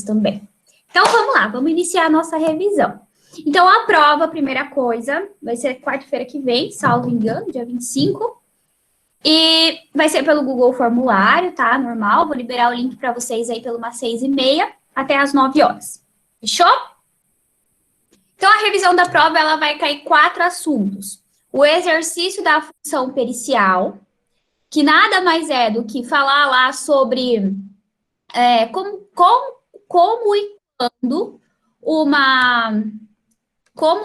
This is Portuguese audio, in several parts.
também. Então, vamos lá, vamos iniciar a nossa revisão. Então, a prova, a primeira coisa, vai ser quarta-feira que vem, salvo engano, dia 25. E vai ser pelo Google Formulário, tá? Normal. Vou liberar o link para vocês aí pelo umas 6h30 até as 9 horas. Fechou? Então, a revisão da prova, ela vai cair 4 assuntos. O exercício da função pericial, que nada mais é do que falar lá sobre como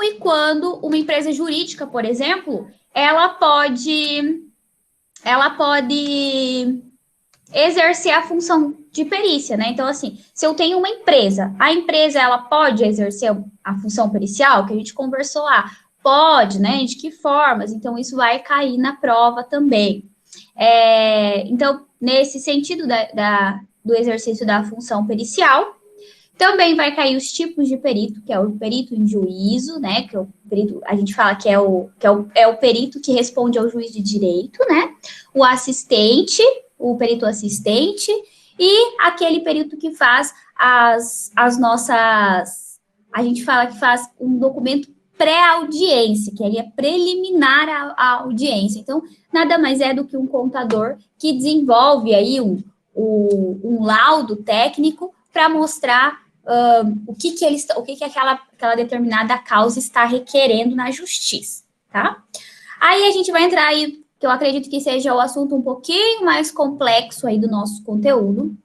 e quando uma empresa jurídica, por exemplo, ela pode exercer a função de perícia, né? Então, assim, se eu tenho uma empresa, a empresa, ela pode exercer a função pericial, que a gente conversou lá, pode, né? De que formas? Então, isso vai cair na prova também. Então, nesse sentido do exercício da função pericial, também vai cair os tipos de perito, que é o perito em juízo, né? Que é o perito, a gente fala que é o perito que responde ao juiz de direito, né? O assistente, o perito assistente, e aquele perito que faz as nossas. A gente fala que faz um documento pré-audiência, que ele é preliminar à audiência. Então, nada mais é do que um contador que desenvolve aí um laudo técnico para mostrar o que aquela determinada causa está requerendo na justiça, tá? Aí a gente vai entrar aí, que eu acredito que seja o assunto um pouquinho mais complexo aí do nosso conteúdo,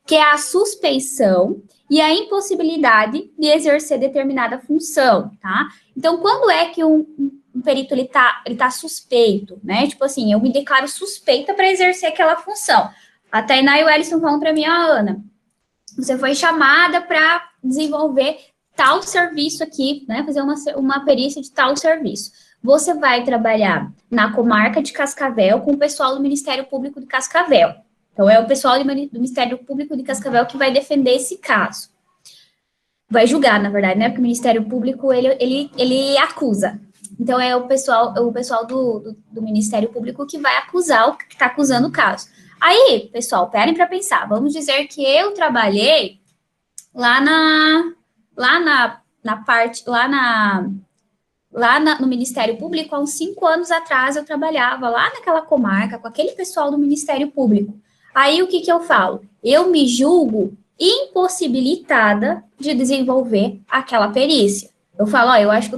que é a suspeição e a impossibilidade de exercer determinada função, tá? Então, quando é que um perito ele tá suspeito, né? Tipo assim, eu me declaro suspeita para exercer aquela função. A Tainá e o Ellison falam para mim, Ana, você foi chamada para desenvolver tal serviço aqui, né? Fazer uma perícia de tal serviço. Você vai trabalhar na comarca de Cascavel com o pessoal do Ministério Público de Cascavel. Então, é o pessoal do Ministério Público de Cascavel que vai defender esse caso. Vai julgar, na verdade, né? Porque o Ministério Público, ele acusa. Então, é o pessoal do Ministério Público que vai acusar o que está acusando o caso. Aí, pessoal, parem para pensar. Vamos dizer que eu trabalhei no Ministério Público, há uns 5 anos atrás, eu trabalhava lá naquela comarca, com aquele pessoal do Ministério Público. Aí, o que eu falo? Eu me julgo impossibilitada de desenvolver aquela perícia. Eu falo, eu acho que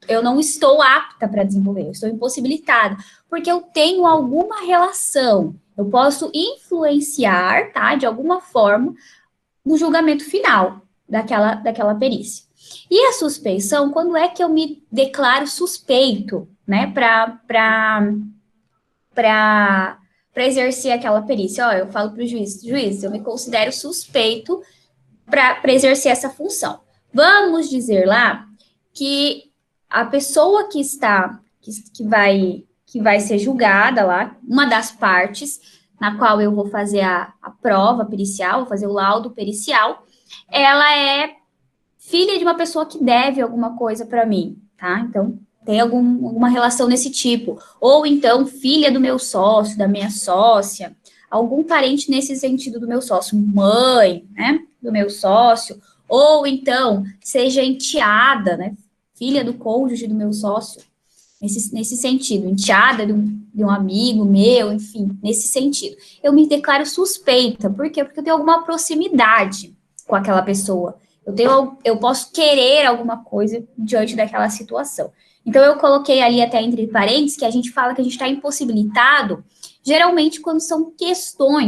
eu não estou apta para desenvolver, eu estou impossibilitada, porque eu tenho alguma relação, eu posso influenciar, tá, de alguma forma, no julgamento final daquela perícia. E a suspeição, quando é que eu me declaro suspeito, né, para exercer aquela perícia? Eu falo para o juiz, eu me considero suspeito para exercer essa função. Vamos dizer lá que a pessoa que vai ser julgada lá, uma das partes na qual eu vou fazer a prova pericial, vou fazer o laudo pericial, ela é filha de uma pessoa que deve alguma coisa para mim, tá? Então, tem alguma relação nesse tipo. Ou então, filha do meu sócio, da minha sócia, algum parente nesse sentido do meu sócio, mãe, né, do meu sócio, ou então, seja enteada, né, filha do cônjuge do meu sócio, nesse sentido, enteada de um amigo meu, enfim, nesse sentido. Eu me declaro suspeita, por quê? Porque eu tenho alguma proximidade com aquela pessoa, eu posso querer alguma coisa diante daquela situação. Então, eu coloquei ali até entre parênteses que a gente fala que a gente está impossibilitado, geralmente quando são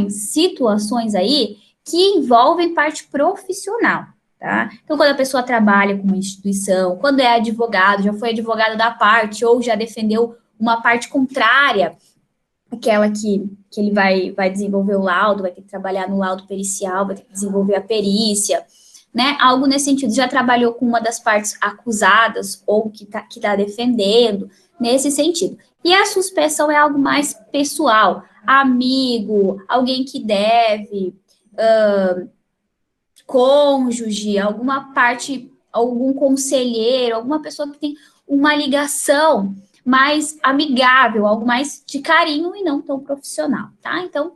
situações aí que envolvem parte profissional, tá? Então, quando a pessoa trabalha com uma instituição, quando é advogado, já foi advogado da parte ou já defendeu uma parte contrária, aquela que ele vai desenvolver o laudo, vai ter que trabalhar no laudo pericial, vai ter que desenvolver a perícia, né? Algo nesse sentido, já trabalhou com uma das partes acusadas ou que tá defendendo, nesse sentido. E a suspeição é algo mais pessoal, amigo, alguém que deve, cônjuge, alguma parte, algum conselheiro, alguma pessoa que tem uma ligação mais amigável, algo mais de carinho e não tão profissional, tá? Então,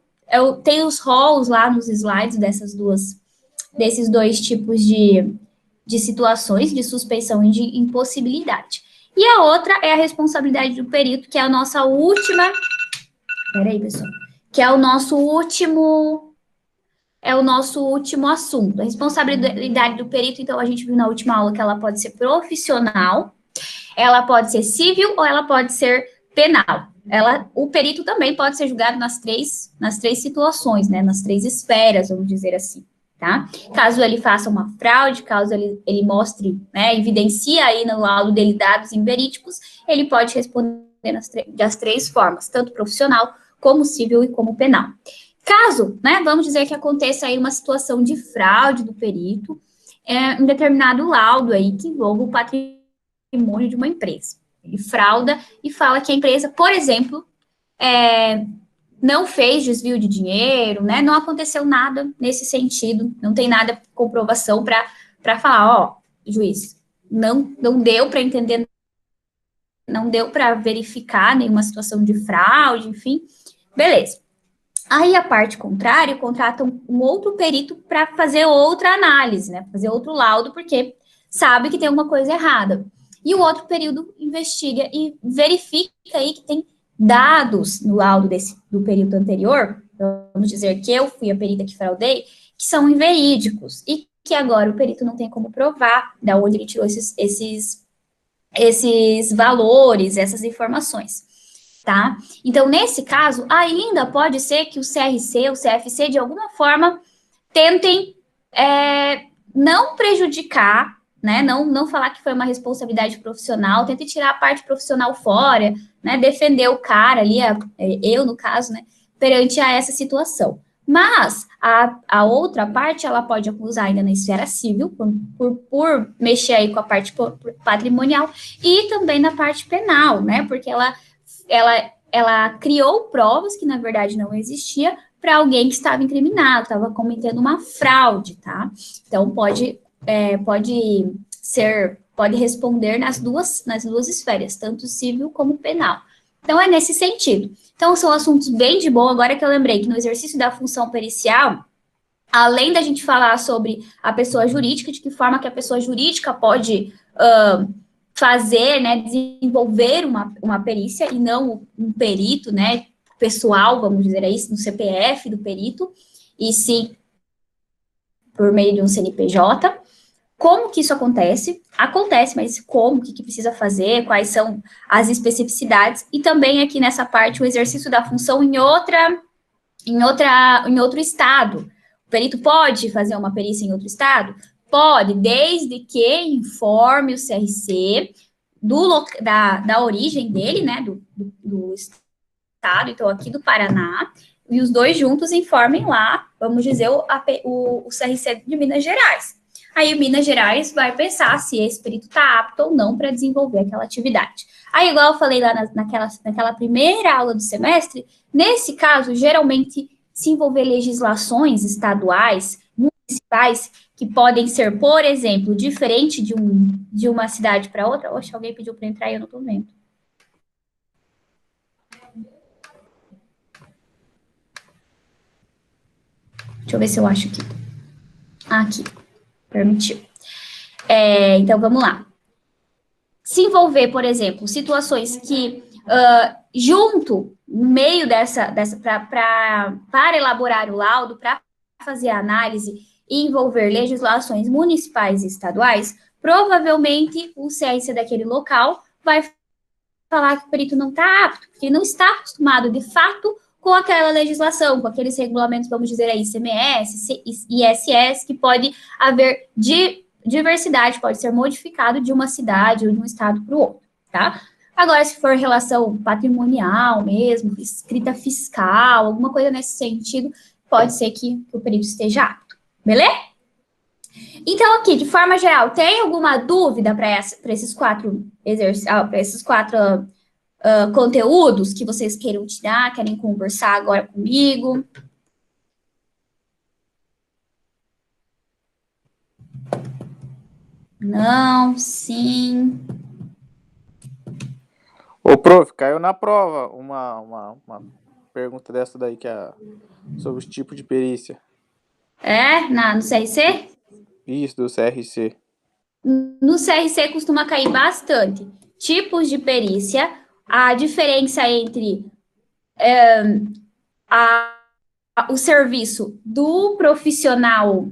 tem os roles lá nos slides desses dois tipos de situações de suspeição e de impossibilidade. E a outra é a responsabilidade do perito, que é a nossa última. Peraí, pessoal. Que é o nosso último assunto. A responsabilidade do perito, então, a gente viu na última aula que ela pode ser profissional, ela pode ser civil ou ela pode ser penal. O perito também pode ser julgado nas três situações, né? Nas três esferas, vamos dizer assim, tá? Caso ele faça uma fraude, caso ele mostre, né, evidencia aí no laudo dele dados inverídicos, ele pode responder das três formas, tanto profissional, como civil e como penal. Caso, né, vamos dizer que aconteça aí uma situação de fraude do perito, em determinado laudo aí que envolva o patrimônio de uma empresa. Ele frauda e fala que a empresa, por exemplo, não fez desvio de dinheiro, né, não aconteceu nada nesse sentido, não tem nada comprovação para falar, ó, juiz, não deu para entender, não deu para verificar nenhuma situação de fraude, enfim, beleza. Aí a parte contrária contrata um outro perito para fazer outra análise, né? Fazer outro laudo, porque sabe que tem alguma coisa errada. E o outro período investiga e verifica aí que tem dados no laudo do período anterior, vamos dizer que eu fui a perita que fraudei, que são inverídicos e que agora o perito não tem como provar da onde ele tirou esses valores, essas informações. Tá? Então, nesse caso, ainda pode ser que o CRC, o CFC, de alguma forma, tentem não prejudicar, né? Não falar que foi uma responsabilidade profissional, tentem tirar a parte profissional fora, né? Defender o cara ali, eu, no caso, né? Perante a essa situação. Mas a outra parte, ela pode acusar ainda na esfera civil, por mexer aí com a parte patrimonial, e também na parte penal, né? Porque ela criou provas que, na verdade, não existia para alguém que estava incriminado, estava cometendo uma fraude, tá? Então, pode responder nas duas esferas, tanto civil como penal. Então, é nesse sentido. Então, são assuntos bem de boa. Agora que eu lembrei que no exercício da função pericial, além da gente falar sobre a pessoa jurídica, de que forma que a pessoa jurídica pode fazer, né, desenvolver uma perícia e não um perito, né, pessoal, vamos dizer aí, no CPF do perito, e sim por meio de um CNPJ. Como que isso acontece? Acontece, mas como, o que precisa fazer, quais são as especificidades, e também aqui nessa parte o exercício da função em outro estado. O perito pode fazer uma perícia em outro estado? Pode, desde que informe o CRC da origem dele, né, do estado, então aqui do Paraná, e os dois juntos informem lá, vamos dizer, o CRC de Minas Gerais. Aí o Minas Gerais vai pensar se esse perito está apto ou não para desenvolver aquela atividade. Aí, igual eu falei lá naquela primeira aula do semestre, nesse caso, geralmente, se envolver legislações estaduais, municipais, que podem ser, por exemplo, diferente de uma cidade para outra. Oxe, alguém pediu para entrar e eu não estou vendo. Deixa eu ver se eu acho aqui. Aqui, permitiu. Então, vamos lá. Se envolver, por exemplo, situações que, junto, no meio para elaborar o laudo, para fazer a análise e envolver legislações municipais e estaduais, provavelmente o CRC daquele local vai falar que o perito não está apto, porque ele não está acostumado, de fato, com aquela legislação, com aqueles regulamentos, vamos dizer aí, ICMS, ISS, que pode haver diversidade, pode ser modificado de uma cidade ou de um estado para o outro, tá? Agora, se for relação patrimonial mesmo, escrita fiscal, alguma coisa nesse sentido, pode ser que o perito esteja apto, beleza? Então, aqui, de forma geral, tem alguma dúvida para esses quatro conteúdos que vocês queiram tirar, querem conversar agora comigo? Não, sim. Ô, prof, caiu na prova uma pergunta dessa daí, sobre os tipos de perícia. No CRC? Isso, do CRC. No CRC costuma cair bastante. Tipos de perícia, a diferença entre o serviço do profissional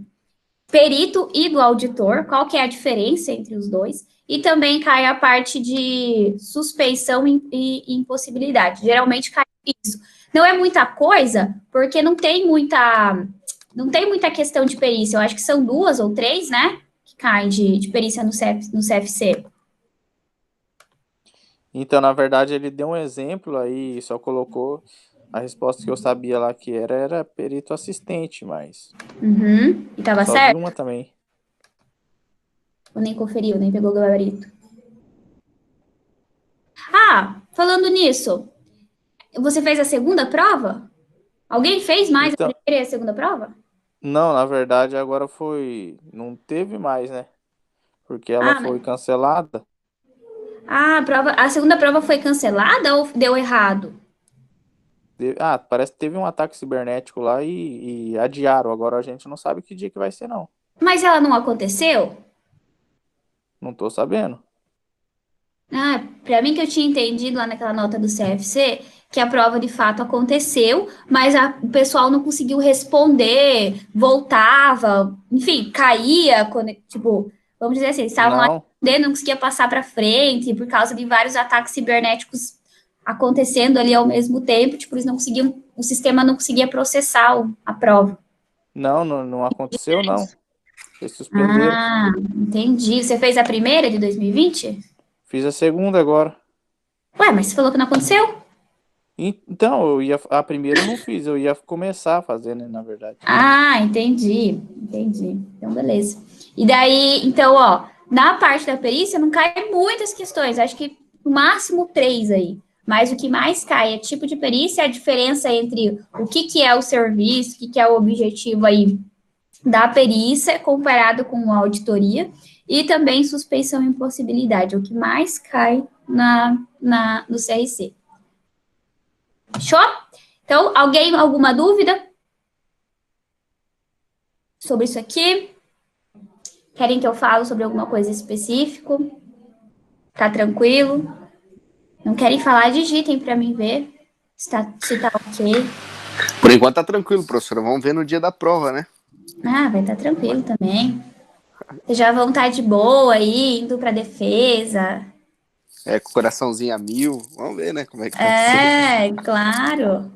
perito e do auditor, qual que é a diferença entre os dois, e também cai a parte de suspeição e impossibilidade. Geralmente cai isso. Não é muita coisa, porque não tem muita questão de perícia. Eu acho que são 2 ou 3, né, que caem de perícia no CFC. Então, na verdade, ele deu um exemplo aí e só colocou a resposta que eu sabia lá que era perito assistente, mas E tava só vi certo? uma também. Ou nem conferiu, nem pegou o gabarito? Falando nisso, você fez a segunda prova? Alguém fez mais a Então, primeira e a segunda prova? não, na verdade, agora foi. Não teve mais, né? Porque ela Ah, foi cancelada. a segunda prova foi cancelada ou deu errado? Parece que teve um ataque cibernético lá e adiaram. Agora a gente não sabe que dia que vai ser, não. Mas ela não aconteceu? Não tô sabendo. Para mim que eu tinha entendido lá naquela nota do CFC que a prova de fato aconteceu, mas o pessoal não conseguiu responder, voltava, enfim, caía, quando, tipo, vamos dizer assim, eles estavam lá Não, respondendo, não conseguia passar para frente por causa de vários ataques cibernéticos acontecendo ali ao mesmo tempo, tipo, eles não conseguiam, o sistema não conseguia processar a prova. não aconteceu, não. Eles suspenderam. Ah, entendi. Você fez a primeira de 2020? Fiz a segunda agora. Ué, mas você falou que não aconteceu? Então, a primeira eu não fiz, eu ia começar a fazer, né, na verdade. Entendi. Então, beleza. E daí, então, ó, na parte da perícia não cai muitas questões, acho que no máximo 3 aí. Mas o que mais cai é tipo de perícia, a diferença entre o que é o serviço, o que é o objetivo aí da perícia comparado com a auditoria e também suspeição e impossibilidade, é o que mais cai no CRC. Fechou? Então, alguma dúvida sobre isso aqui? Querem que eu fale sobre alguma coisa específica? Tá tranquilo? Não querem falar? Digitem para mim ver se tá ok. Por enquanto tá tranquilo, professora. Vamos ver no dia da prova, né? Vai estar tranquilo também. Vocês já vão estar de boa aí, indo para defesa. Com o coraçãozinho a 1000. Vamos ver, né, como é que vai ser. Claro.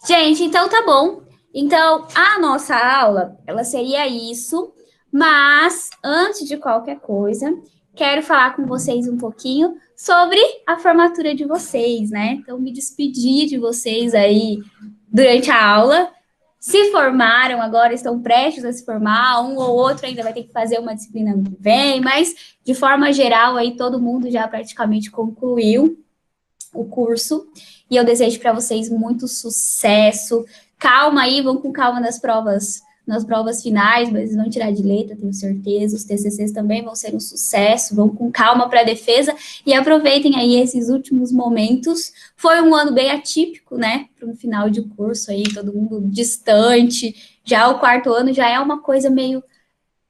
Gente, então tá bom. Então, a nossa aula, ela seria isso, mas antes de qualquer coisa, quero falar com vocês um pouquinho sobre a formatura de vocês, né? Então, me despedir de vocês aí durante a aula. Se formaram agora, estão prestes a se formar, um ou outro ainda vai ter que fazer uma disciplina ano que vem, mas de forma geral aí todo mundo já praticamente concluiu o curso. E eu desejo para vocês muito sucesso. Calma aí, vão com calma nas provas finais, mas vão tirar de letra, tenho certeza. Os TCCs também vão ser um sucesso. Vão com calma para a defesa e aproveitem aí esses últimos momentos. Foi um ano bem atípico, né? Para um final de curso aí, todo mundo distante. Já o quarto ano já é uma coisa meio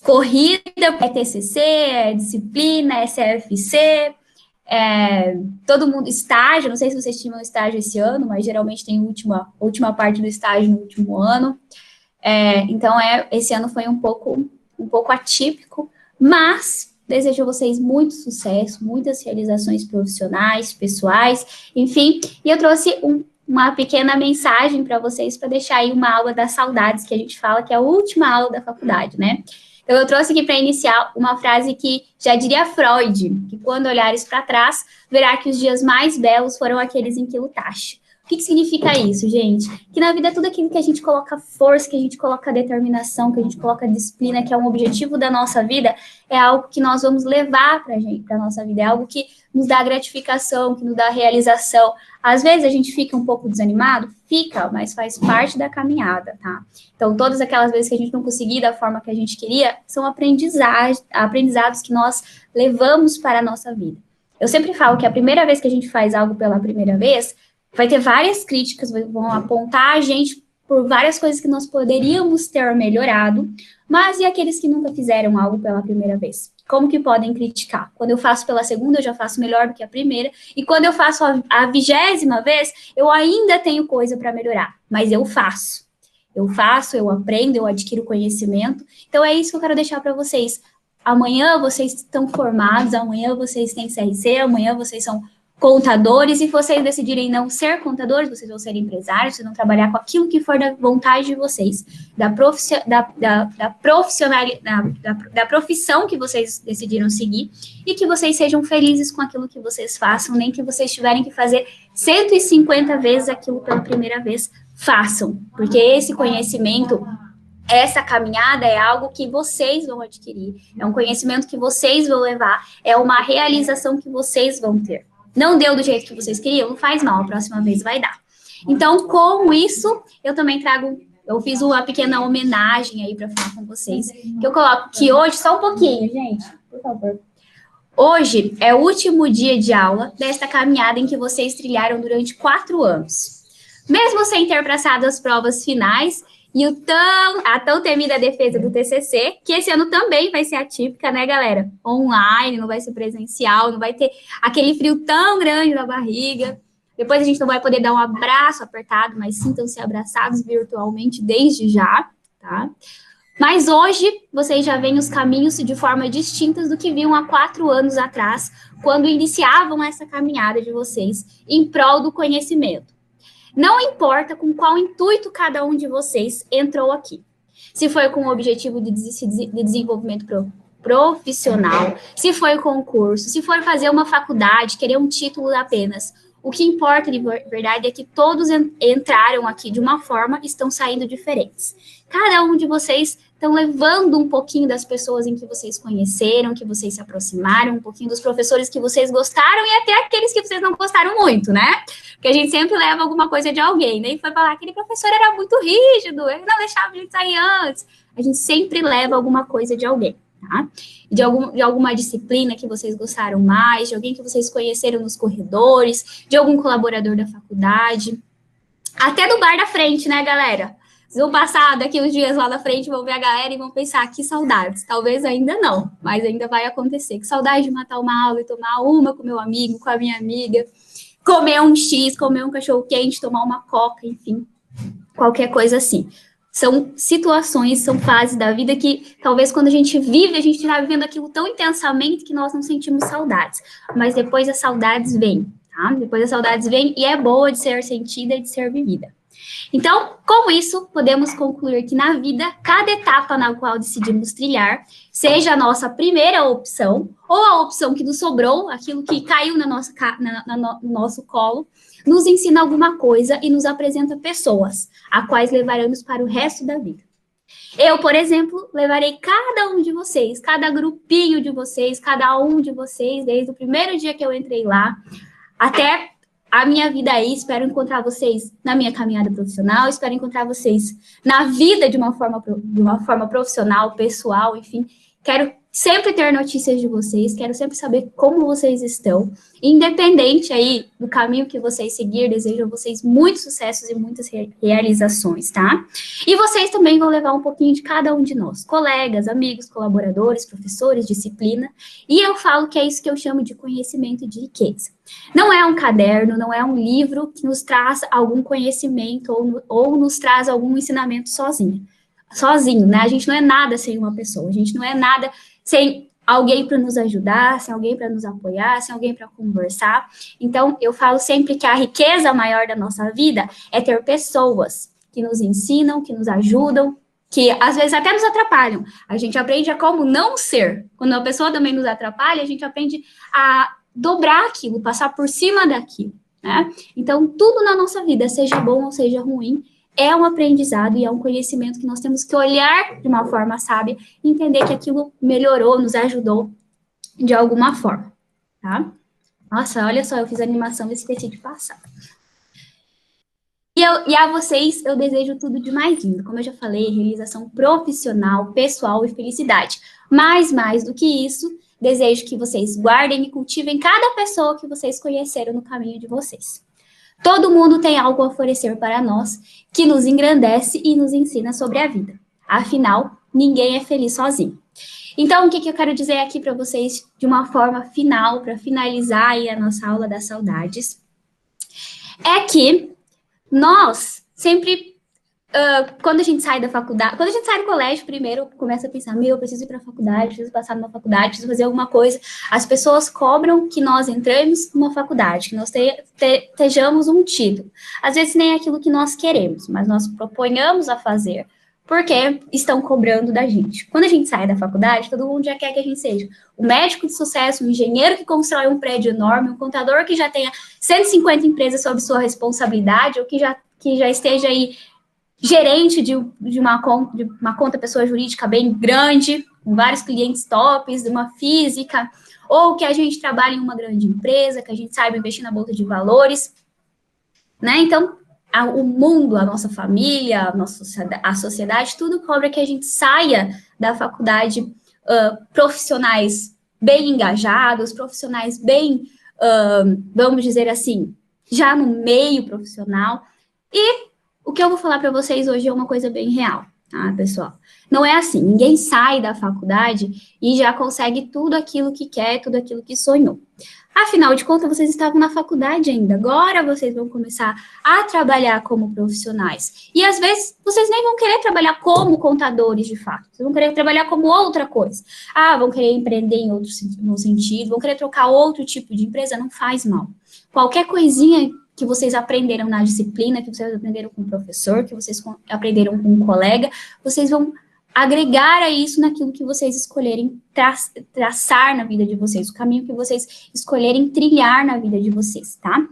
corrida, é TCC, é disciplina, é CFC, todo mundo, estágio, não sei se vocês tinham estágio esse ano, mas geralmente tem última parte do estágio no último ano. Então, esse ano foi um pouco atípico, mas desejo a vocês muito sucesso, muitas realizações profissionais, pessoais, enfim, e eu trouxe uma pequena mensagem para vocês, para deixar aí uma aula das saudades, que a gente fala que é a última aula da faculdade, né? Então, eu trouxe aqui para iniciar uma frase que já diria Freud, que quando olhares para trás, verá que os dias mais belos foram aqueles em que lutaste. O que significa isso, gente? Que na vida tudo aquilo que a gente coloca força, que a gente coloca determinação, que a gente coloca disciplina, que é um objetivo da nossa vida, é algo que nós vamos levar para a nossa vida, é algo que nos dá gratificação, que nos dá realização. Às vezes a gente fica um pouco desanimado, mas faz parte da caminhada, tá? Então, todas aquelas vezes que a gente não conseguir da forma que a gente queria, são aprendizados que nós levamos para a nossa vida. Eu sempre falo que a primeira vez que a gente faz algo pela primeira vez, vai ter várias críticas, vão apontar a gente por várias coisas que nós poderíamos ter melhorado, mas e aqueles que nunca fizeram algo pela primeira vez? Como que podem criticar? Quando eu faço pela segunda, eu já faço melhor do que a primeira, e quando eu faço a 20ª vez, eu ainda tenho coisa para melhorar, mas eu faço. Eu faço, eu aprendo, eu adquiro conhecimento. Então, é isso que eu quero deixar para vocês. Amanhã vocês estão formados, amanhã vocês têm CRC, amanhã vocês são contadores, e se vocês decidirem não ser contadores, vocês vão ser empresários, vocês vão trabalhar com aquilo que for da vontade de vocês, da profissão que vocês decidiram seguir, e que vocês sejam felizes com aquilo que vocês façam, nem que vocês tiverem que fazer 150 vezes aquilo pela primeira vez, façam, porque esse conhecimento, essa caminhada é algo que vocês vão adquirir, é um conhecimento que vocês vão levar, é uma realização que vocês vão ter. Não deu do jeito que vocês queriam, não faz mal, a próxima vez vai dar. Então, com isso, eu também eu fiz uma pequena homenagem aí para falar com vocês, que eu coloco que hoje, só um pouquinho, gente, por favor. Hoje é o último dia de aula desta caminhada em que vocês trilharam durante 4 anos. Mesmo sem ter passado as provas finais, e a tão temida defesa do TCC, que esse ano também vai ser atípica, né, galera? Online, não vai ser presencial, não vai ter aquele frio tão grande na barriga. Depois a gente não vai poder dar um abraço apertado, mas sintam-se abraçados virtualmente desde já, tá? Mas hoje, vocês já veem os caminhos de forma distintas do que viam há 4 anos atrás, quando iniciavam essa caminhada de vocês em prol do conhecimento. Não importa com qual intuito cada um de vocês entrou aqui. Se foi com o objetivo de desenvolvimento profissional, se foi concurso, se for fazer uma faculdade, querer um título apenas. O que importa, de verdade, é que todos entraram aqui de uma forma e estão saindo diferentes. Cada um de vocês estão levando um pouquinho das pessoas em que vocês conheceram, que vocês se aproximaram, um pouquinho dos professores que vocês gostaram e até aqueles que vocês não gostaram muito, né? Porque a gente sempre leva alguma coisa de alguém, né? E foi falar, aquele professor era muito rígido, ele não deixava a gente sair antes. A gente sempre leva alguma coisa de alguém, tá? De alguma disciplina que vocês gostaram mais, de alguém que vocês conheceram nos corredores, de algum colaborador da faculdade, até do bar da frente, né, galera? Vocês vão passar daqui uns dias lá na frente, vão ver a galera e vão pensar, que saudades. Talvez ainda não, mas ainda vai acontecer. Que saudade de matar uma aula e tomar uma com meu amigo, com a minha amiga, comer um X, comer um cachorro-quente, tomar uma coca, enfim, qualquer coisa assim. São situações, são fases da vida que talvez quando a gente vive, a gente está vivendo aquilo tão intensamente que nós não sentimos saudades. Mas depois as saudades vêm, tá? Depois as saudades vêm e é boa de ser sentida e de ser vivida. Então, com isso, podemos concluir que na vida, cada etapa na qual decidimos trilhar, seja a nossa primeira opção, ou a opção que nos sobrou, aquilo que caiu no nosso colo, nos ensina alguma coisa e nos apresenta pessoas, a quais levaremos para o resto da vida. Eu, por exemplo, levarei cada um de vocês, cada grupinho de vocês, cada um de vocês, desde o primeiro dia que eu entrei lá, até a minha vida aí, espero encontrar vocês na minha caminhada profissional, espero encontrar vocês na vida de uma forma profissional, pessoal, enfim. Quero sempre ter notícias de vocês, quero sempre saber como vocês estão. Independente aí do caminho que vocês seguir, desejo a vocês muitos sucessos e muitas realizações, tá? E vocês também vão levar um pouquinho de cada um de nós, colegas, amigos, colaboradores, professores, disciplina, e eu falo que é isso que eu chamo de conhecimento de riqueza. Não é um caderno, não é um livro que nos traz algum conhecimento ou nos traz algum ensinamento sozinho, né? A gente não é nada sem uma pessoa, a gente não é nada sem alguém para nos ajudar, sem alguém para nos apoiar, sem alguém para conversar. Então, eu falo sempre que a riqueza maior da nossa vida é ter pessoas que nos ensinam, que nos ajudam, que às vezes até nos atrapalham. A gente aprende a como não ser. Quando a pessoa também nos atrapalha, a gente aprende a dobrar aquilo, passar por cima daquilo, né? Então, tudo na nossa vida, seja bom ou seja ruim, é um aprendizado e é um conhecimento que nós temos que olhar de uma forma sábia e entender que aquilo melhorou, nos ajudou de alguma forma, tá? Nossa, olha só, eu fiz a animação e esqueci de passar. E a vocês, eu desejo tudo de mais lindo. Como eu já falei, realização profissional, pessoal e felicidade. Mas, mais do que isso, desejo que vocês guardem e cultivem cada pessoa que vocês conheceram no caminho de vocês. Todo mundo tem algo a oferecer para nós, que nos engrandece e nos ensina sobre a vida. Afinal, ninguém é feliz sozinho. Então, o que eu quero dizer aqui para vocês, de uma forma final, para finalizar aí a nossa aula das saudades, é que nós sempre, quando a gente sai da faculdade, quando a gente sai do colégio, primeiro começa a pensar, eu preciso ir para a faculdade, preciso passar numa faculdade, preciso fazer alguma coisa. As pessoas cobram que nós entremos numa faculdade, que nós estejamos um título. Às vezes nem é aquilo que nós queremos, mas nós proponhamos a fazer, porque estão cobrando da gente. Quando a gente sai da faculdade, todo mundo já quer que a gente seja um médico de sucesso, um engenheiro que constrói um prédio enorme, um contador que já tenha 150 empresas sob sua responsabilidade, ou que já esteja aí gerente de uma conta pessoa jurídica bem grande, com vários clientes tops, de uma física, ou que a gente trabalhe em uma grande empresa, que a gente saiba investir na bolsa de valores, né? Então, o mundo, a nossa família, a sociedade, tudo cobra que a gente saia da faculdade profissionais bem engajados, profissionais bem, vamos dizer assim, já no meio profissional. E o que eu vou falar para vocês hoje é uma coisa bem real, tá, pessoal? Não é assim, ninguém sai da faculdade e já consegue tudo aquilo que quer, tudo aquilo que sonhou. Afinal de contas, vocês estavam na faculdade ainda. Agora vocês vão começar a trabalhar como profissionais. E às vezes vocês nem vão querer trabalhar como contadores de fato. Vocês vão querer trabalhar como outra coisa. Vão querer empreender em outro sentido, vão querer trocar outro tipo de empresa. Não faz mal. Qualquer coisinha que vocês aprenderam na disciplina, que vocês aprenderam com o professor, que vocês aprenderam com um colega, vocês vão agregar a isso naquilo que vocês escolherem traçar na vida de vocês, o caminho que vocês escolherem trilhar na vida de vocês, tá?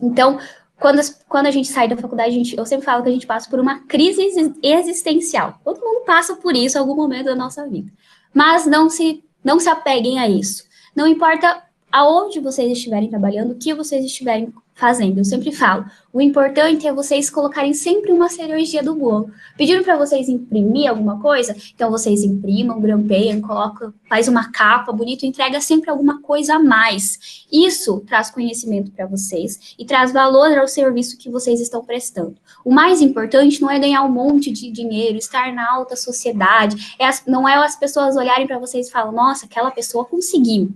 Então, quando a gente sai da faculdade, eu sempre falo que a gente passa por uma crise existencial. Todo mundo passa por isso em algum momento da nossa vida. Mas não se apeguem a isso. Não importa aonde vocês estiverem trabalhando, o que vocês estiverem fazendo. Eu sempre falo, o importante é vocês colocarem sempre uma cerejinha do bolo. Pediram para vocês imprimir alguma coisa? Então vocês imprimam, grampeiam, colocam, faz uma capa bonita, entrega sempre alguma coisa a mais. Isso traz conhecimento para vocês e traz valor ao serviço que vocês estão prestando. O mais importante não é ganhar um monte de dinheiro, estar na alta sociedade, não é as pessoas olharem para vocês e falam, nossa, aquela pessoa conseguiu.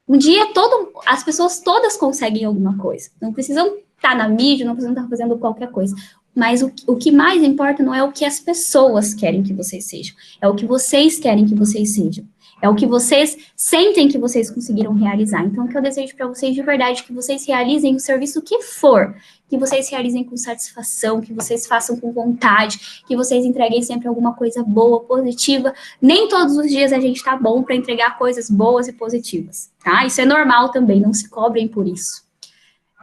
Um dia as pessoas todas conseguem alguma coisa. Não precisam estar na mídia, não precisam estar fazendo qualquer coisa. Mas o que mais importa não é o que as pessoas querem que vocês sejam. É o que vocês querem que vocês sejam. É o que vocês sentem que vocês conseguiram realizar. Então, o que eu desejo para vocês de verdade é que vocês realizem o serviço que for. Que vocês realizem com satisfação, que vocês façam com vontade, que vocês entreguem sempre alguma coisa boa, positiva. Nem todos os dias a gente tá bom para entregar coisas boas e positivas, tá? Isso é normal também, não se cobrem por isso.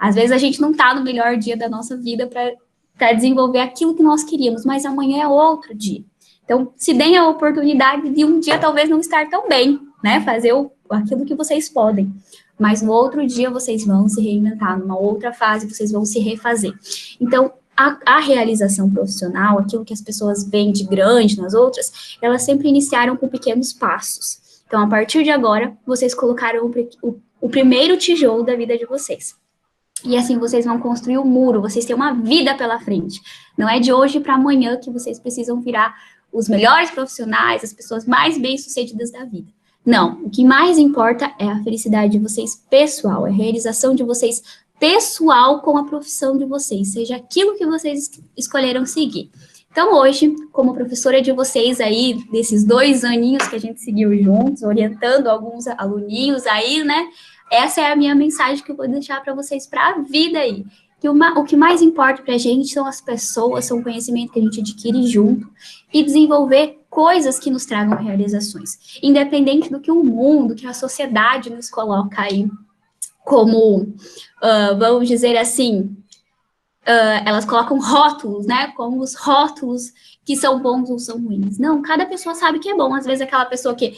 Às vezes a gente não tá no melhor dia da nossa vida para desenvolver aquilo que nós queríamos, mas amanhã é outro dia. Então, se deem a oportunidade de um dia talvez não estar tão bem, né? Fazer aquilo que vocês podem. Mas no outro dia vocês vão se reinventar, numa outra fase vocês vão se refazer. Então, a realização profissional, aquilo que as pessoas veem de grande nas outras, elas sempre iniciaram com pequenos passos. Então, a partir de agora, vocês colocaram o primeiro tijolo da vida de vocês. E assim vocês vão construir o muro, vocês têm uma vida pela frente. Não é de hoje para amanhã que vocês precisam virar os melhores profissionais, as pessoas mais bem-sucedidas da vida. Não, o que mais importa é a felicidade de vocês pessoal, é a realização de vocês pessoal com a profissão de vocês, seja aquilo que vocês escolheram seguir. Então, hoje, como professora de vocês aí, desses 2 aninhos que a gente seguiu juntos, orientando alguns aluninhos aí, né? Essa é a minha mensagem que eu vou deixar para vocês para a vida aí. Que o que mais importa para a gente são as pessoas, são o conhecimento que a gente adquire junto e desenvolver coisas que nos tragam realizações. Independente do que o mundo, que a sociedade nos coloca aí como, vamos dizer assim, elas colocam rótulos, né? Como os rótulos que são bons ou são ruins. Não, cada pessoa sabe que é bom. Às vezes aquela pessoa que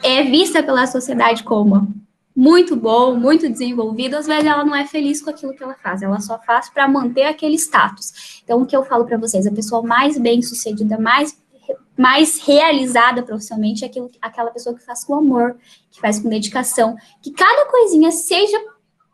é vista pela sociedade como muito bom, muito desenvolvido, às vezes ela não é feliz com aquilo que ela faz, ela só faz para manter aquele status. Então, o que eu falo para vocês, a pessoa mais bem-sucedida, mais realizada profissionalmente é aquela pessoa que faz com amor, que faz com dedicação, que cada coisinha seja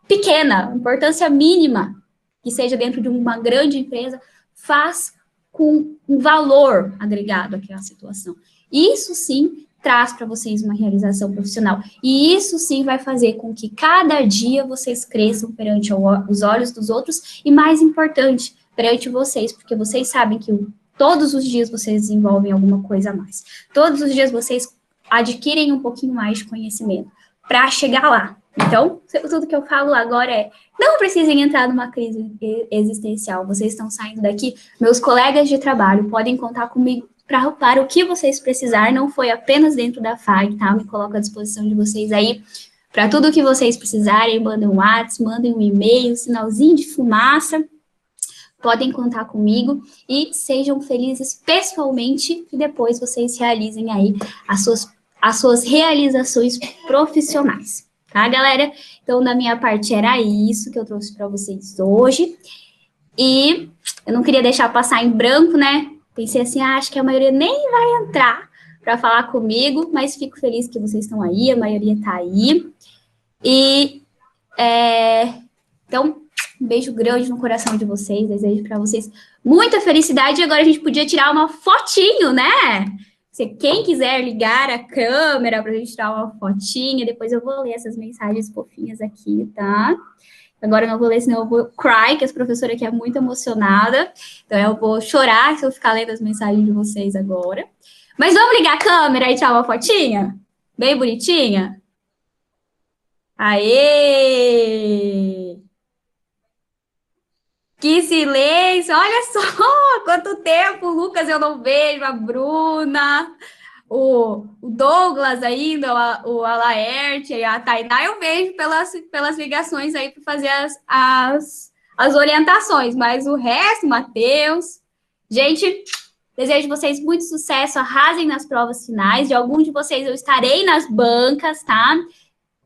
pequena, importância mínima, que seja dentro de uma grande empresa, faz com um valor agregado àquela situação. Isso sim traz para vocês uma realização profissional. E isso sim vai fazer com que cada dia vocês cresçam perante os olhos dos outros e, mais importante, perante vocês, porque vocês sabem que todos os dias vocês desenvolvem alguma coisa a mais. Todos os dias vocês adquirem um pouquinho mais de conhecimento para chegar lá. Então, tudo que eu falo agora é, não precisem entrar numa crise existencial, vocês estão saindo daqui, meus colegas de trabalho podem contar comigo para o que vocês precisarem, não foi apenas dentro da FAG, tá? Me coloco à disposição de vocês aí, para tudo que vocês precisarem, mandem um WhatsApp, mandem um e-mail, um sinalzinho de fumaça, podem contar comigo e sejam felizes pessoalmente e depois vocês realizem aí as suas realizações profissionais. Tá, galera? Então, da minha parte, era isso que eu trouxe para vocês hoje. E eu não queria deixar passar em branco, né? Pensei assim, acho que a maioria nem vai entrar para falar comigo, mas fico feliz que vocês estão aí, a maioria está aí. E, então, um beijo grande no coração de vocês, desejo para vocês muita felicidade. E agora a gente podia tirar uma fotinho, né? Quem quiser ligar a câmera para a gente tirar uma fotinha, depois eu vou ler essas mensagens fofinhas aqui, tá? Agora eu não vou ler, senão eu vou cry, que a professora aqui é muito emocionada. Então eu vou chorar se eu ficar lendo as mensagens de vocês agora. Mas vamos ligar a câmera e tirar uma fotinha? Bem bonitinha? Aê! Que silêncio! Olha só quanto tempo, Lucas, eu não vejo, a Bruna, o Douglas ainda, o Alaerte, a Tainá, eu vejo pelas ligações aí para fazer as orientações, mas o resto, Matheus, gente, desejo vocês muito sucesso, arrasem nas provas finais, de algum de vocês eu estarei nas bancas, tá?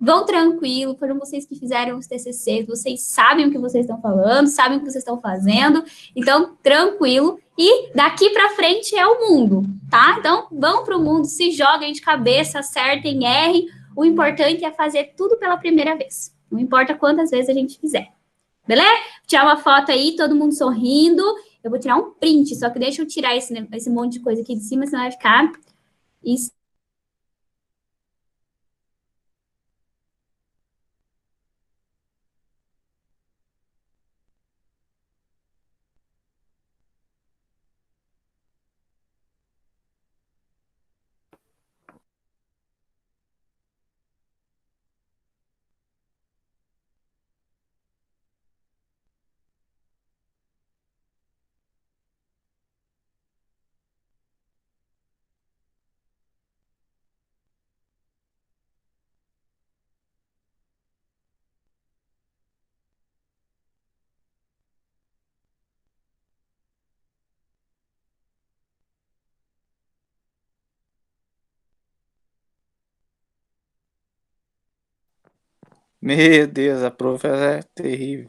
Vão tranquilo, foram vocês que fizeram os TCCs, vocês sabem o que vocês estão falando, sabem o que vocês estão fazendo, então, tranquilo. E daqui para frente é o mundo, tá? Então, vão para o mundo, se joguem de cabeça, acertem, errem. O importante é fazer tudo pela primeira vez. Não importa quantas vezes a gente fizer. Beleza? Tirar uma foto aí, todo mundo sorrindo. Eu vou tirar um print, só que deixa eu tirar esse monte de coisa aqui de cima, senão vai ficar... Meu Deus, a prof é terrível.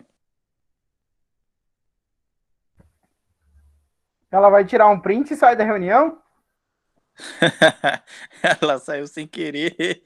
Ela vai tirar um print e sai da reunião? Ela saiu sem querer.